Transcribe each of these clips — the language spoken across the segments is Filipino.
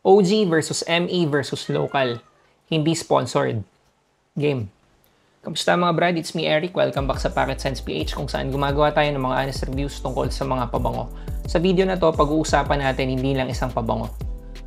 OG versus ME versus local. Hindi sponsored. Game. Kamusta mga brad? It's me Eric. Welcome back sa Pocket Sense PH kung saan gumagawa tayo ng mga honest reviews tungkol sa mga pabango. Sa video na to, pag-uusapan natin hindi lang isang pabango,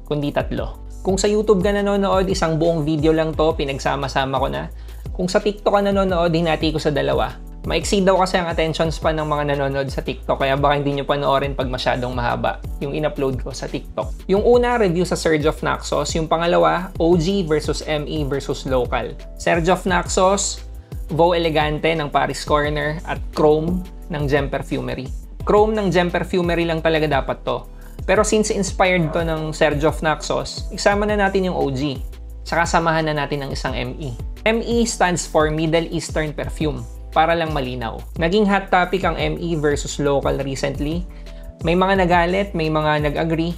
kundi tatlo. Kung sa YouTube ka nanonood, isang buong video lang to, pinagsama-sama ko na. Kung sa TikTok ka nanonood, hinati ko sa dalawa. Ma-exceed daw kasi ang attention span ng mga nanonood sa TikTok, kaya baka hindi nyo panoorin pag masyadong mahaba yung in-upload ko sa TikTok. Yung una, review sa Surge of Naxos. Yung pangalawa, OG versus ME versus local. Surge of Naxos, Vow Elegante ng Paris Corner at Chrome ng Gem Perfumery. Chrome ng Gem Perfumery lang talaga dapat to. Pero since inspired to ng Surge of Naxos, isama na natin yung OG. Saka samahan na natin ng isang ME. ME stands for Middle Eastern Perfume. Para lang malinaw. Naging hot topic ang ME versus local recently. May mga nagalit, may mga nag-agree.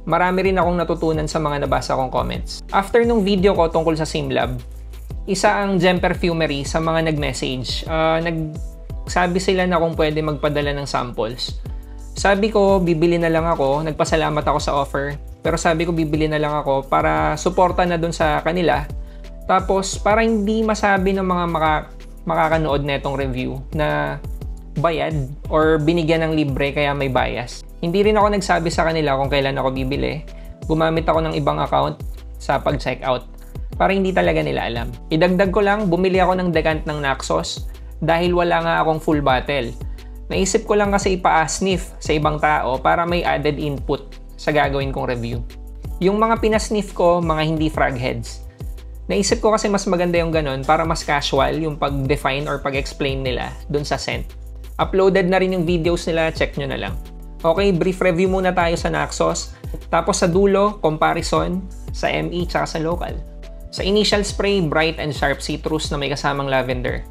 Marami rin akong natutunan sa mga nabasa kong comments. After nung video ko tungkol sa SimLab, isa ang Gem Perfumery sa mga nag-message. Nagsabi sila na kung pwede magpadala ng samples. Sabi ko, bibili na lang ako. Nagpasalamat ako sa offer. Pero sabi ko, bibili na lang ako para suporta na dun sa kanila. Tapos, para hindi masabi ng mga makakanood na itong review na bayad or binigyan ng libre kaya may bias. Hindi rin ako nagsabi sa kanila kung kailan ako bibili. Gumamit ako ng ibang account sa pag-checkout para hindi talaga nila alam. Idagdag ko lang, bumili ako ng decant ng Naxos dahil wala nga akong full bottle. Naisip ko lang kasi ipa-sniff sa ibang tao para may added input sa gagawin kong review. Yung mga pinasniff ko, mga hindi frog heads. Naisip ko kasi mas maganda yung ganun para mas casual yung pag-define or pag-explain nila dun sa scent. Uploaded na rin yung videos nila, check nyo na lang. Okay, brief review muna tayo sa Naxos. Tapos sa dulo, comparison sa ME tsaka sa local. Sa initial spray, bright and sharp citrus na may kasamang lavender.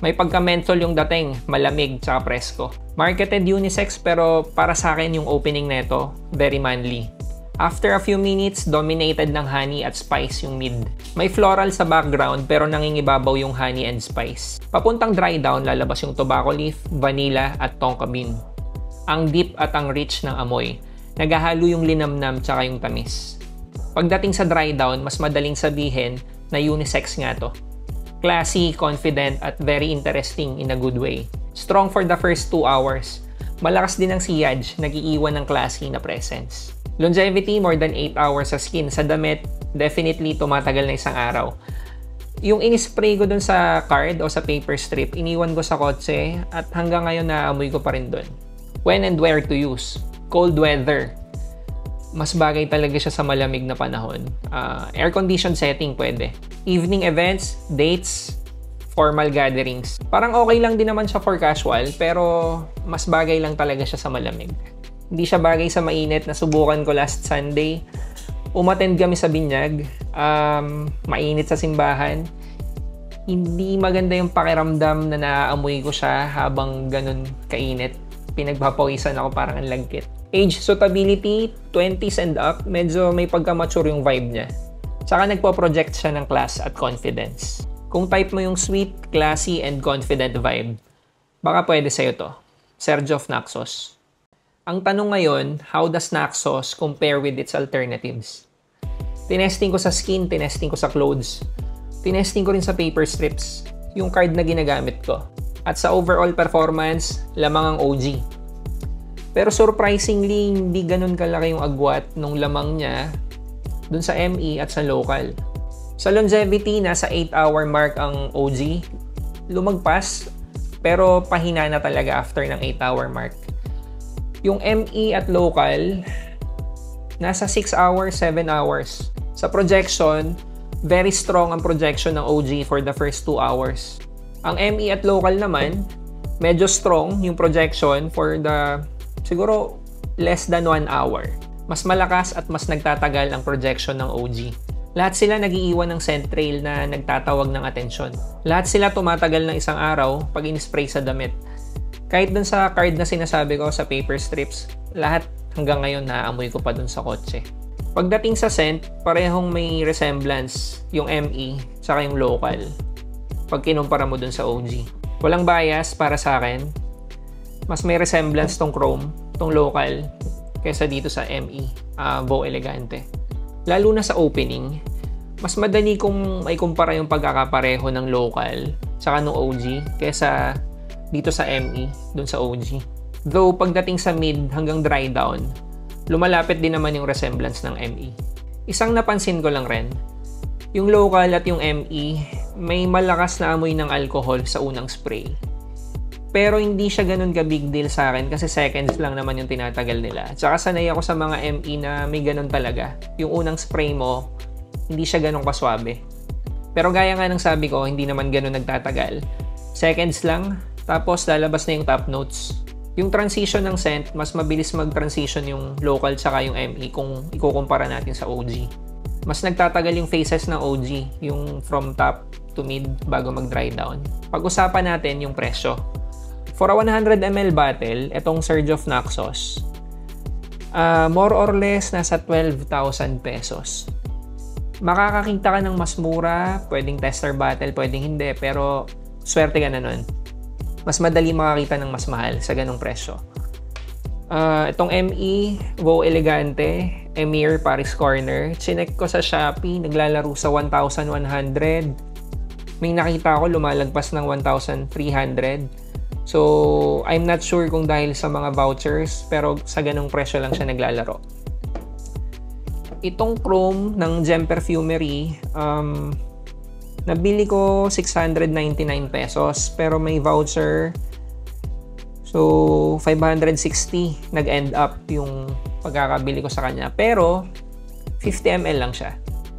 May pagka-menthol yung dating, malamig tsaka presko. Marketed unisex pero para sa akin yung opening neto, very manly. After a few minutes, dominated ng honey at spice yung mid. May floral sa background pero nangingibabaw yung honey and spice. Papuntang dry down, lalabas yung tobacco leaf, vanilla at tonka bean. Ang deep at ang rich ng amoy. Naghahalo yung linamnam tsaka yung tamis. Pagdating sa dry down, mas madaling sabihin na unisex nga to. Classy, confident at very interesting in a good way. Strong for the first 2 hours. Malakas din ang sillage, nag-iiwan ng classy na presence. Longevity, more than 8 hours sa skin. Sa damit, definitely tumatagal na isang araw. Yung in-spray ko dun sa card o sa paper strip, iniwan ko sa kotse at hanggang ngayon naamoy ko pa rin dun. When and where to use? Cold weather. Mas bagay talaga siya sa malamig na panahon. Air-conditioned setting pwede. Evening events, dates, formal gatherings. Parang okay lang din naman siya for casual pero mas bagay lang talaga siya sa malamig. Hindi siya bagay sa mainit. Nasubukan ko last Sunday. Umattend kami sa binyag. Mainit sa simbahan. Hindi maganda yung pakiramdam na naaamoy ko siya habang ganun kainit. Pinagpapawisan ako parang ang lagkit. Age suitability, 20s and up. Medyo may pagka-mature yung vibe niya. Tsaka nagpo-project siya ng class at confidence. Kung type mo yung sweet, classy, and confident vibe, baka pwede sa'yo to. Surge of Naxos. Ang tanong ngayon, how does Naxos compare with its alternatives? Tinesting ko sa skin, tinesting ko sa clothes. Tinesting ko rin sa paper strips, yung card na ginagamit ko. At sa overall performance, lamang ang OG. Pero surprisingly, hindi ganun kalaki yung agwat nung lamang niya dun sa ME at sa local. Sa longevity, nasa 8-hour mark ang OG. Lumagpas, pero pahina na talaga after ng 8-hour mark. Yung ME at local, nasa 6 hours, 7 hours. Sa projection, very strong ang projection ng OG for the first 2 hours. Ang ME at local naman, medyo strong yung projection for the, siguro, less than 1 hour. Mas malakas at mas nagtatagal ang projection ng OG. Lahat sila nag-iiwan ng scent trail na nagtatawag ng atensyon. Lahat sila tumatagal ng isang araw pag in-spray sa damit. Kahit dun sa card na sinasabi ko sa paper strips, lahat hanggang ngayon naaamoy ko pa dun sa kotse. Pagdating sa scent, parehong may resemblance yung ME saka yung local pag kinumpara mo dun sa OG. Walang bias para sa akin. Mas may resemblance tong Chrome, tong local, kaysa dito sa ME, Vow Elegante. Lalo na sa opening, mas madali kung may kumpara yung pagkakapareho ng local tsaka ng OG kaysa dito sa ME, dun sa OG. Though pagdating sa mid hanggang dry down, lumalapit din naman yung resemblance ng ME. Isang napansin ko lang rin, yung local at yung ME, may malakas na amoy ng alcohol sa unang spray. Pero hindi siya ganun ka big deal sa akin kasi seconds lang naman yung tinatagal nila. Tsaka sanay ako sa mga ME na may ganun talaga. Yung unang spray mo, hindi siya ganun kaswabe. Pero gaya nga ng sabi ko, hindi naman ganun nagtatagal. Seconds lang, tapos lalabas na yung top notes. Yung transition ng scent, mas mabilis mag-transition yung local tsaka yung ME kung ikukumpara natin sa OG. Mas nagtatagal yung phases ng OG, yung from top to mid bago mag-dry down. Pag-usapan natin yung presyo. For a 100 ml bottle, itong Surge of Naxos, more or less nasa 12,000 pesos. Makakakita ka ng mas mura, pwedeng tester bottle, pwedeng hindi, pero swerte ka na nun. Mas madali makakita ng mas mahal sa ganong presyo. Itong ME, Vow Elegante, Emir Paris Corner, chinek ko sa Shopee, naglalaro sa 1,100. May nakita ko lumalagpas ng 1,300. So, I'm not sure kung dahil sa mga vouchers, pero sa ganong presyo lang siya naglalaro. Itong Chrome ng Gem Perfumery, nabili ko 699 pesos, pero may voucher. So, 560 nag-end up yung pagkakabili ko sa kanya. Pero, 50 ml lang siya.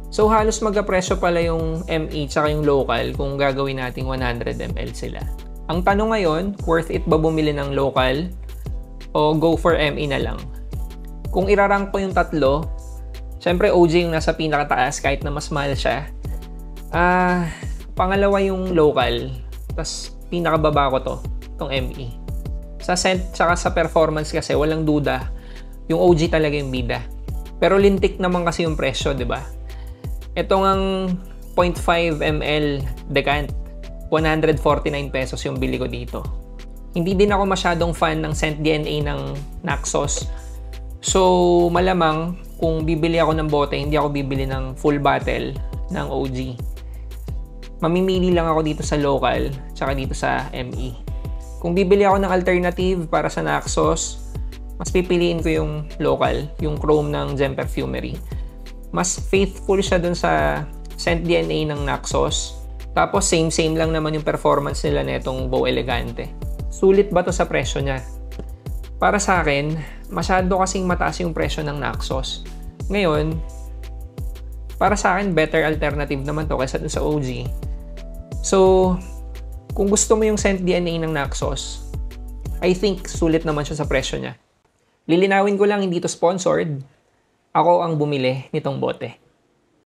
So, halos magkapresyo pala yung ME tsaka yung local kung gagawin nating 100 ml sila. Ang tanong ngayon, worth it ba bumili ng local o go for ME na lang? Kung irarank ko yung tatlo, syempre OG yung nasa pinakataas kahit na mas mahal siya. Pangalawa yung local, tas pinakababa ko itong ME. Sa scent tsaka sa performance kasi walang duda, yung OG talaga yung bida. Pero lintik naman kasi yung presyo, di ba? Ito ngang 0.5 ml decant, 149 pesos yung bili ko dito. Hindi din ako masyadong fan ng scent DNA ng Naxos. So, malamang kung bibili ako ng bote, hindi ako bibili ng full bottle ng OG. Mamimili lang ako dito sa local, tsaka dito sa ME. Kung bibili ako ng alternative para sa Naxos, mas pipiliin ko yung local, yung Chrome ng Gem Perfumery. Mas faithful siya dun sa scent DNA ng Naxos. Tapos same lang naman yung performance nila netong Vow Elegante. Sulit ba to sa presyo niya? Para sa akin, masyado kasing mataas yung presyo ng Naxos. Ngayon, para sa akin, better alternative naman to kaysa dun sa OG. So, kung gusto mo yung scent DNA ng Naxos, I think sulit naman siya sa presyo niya. Lilinawin ko lang, hindi to sponsored. Ako ang bumili nitong bote.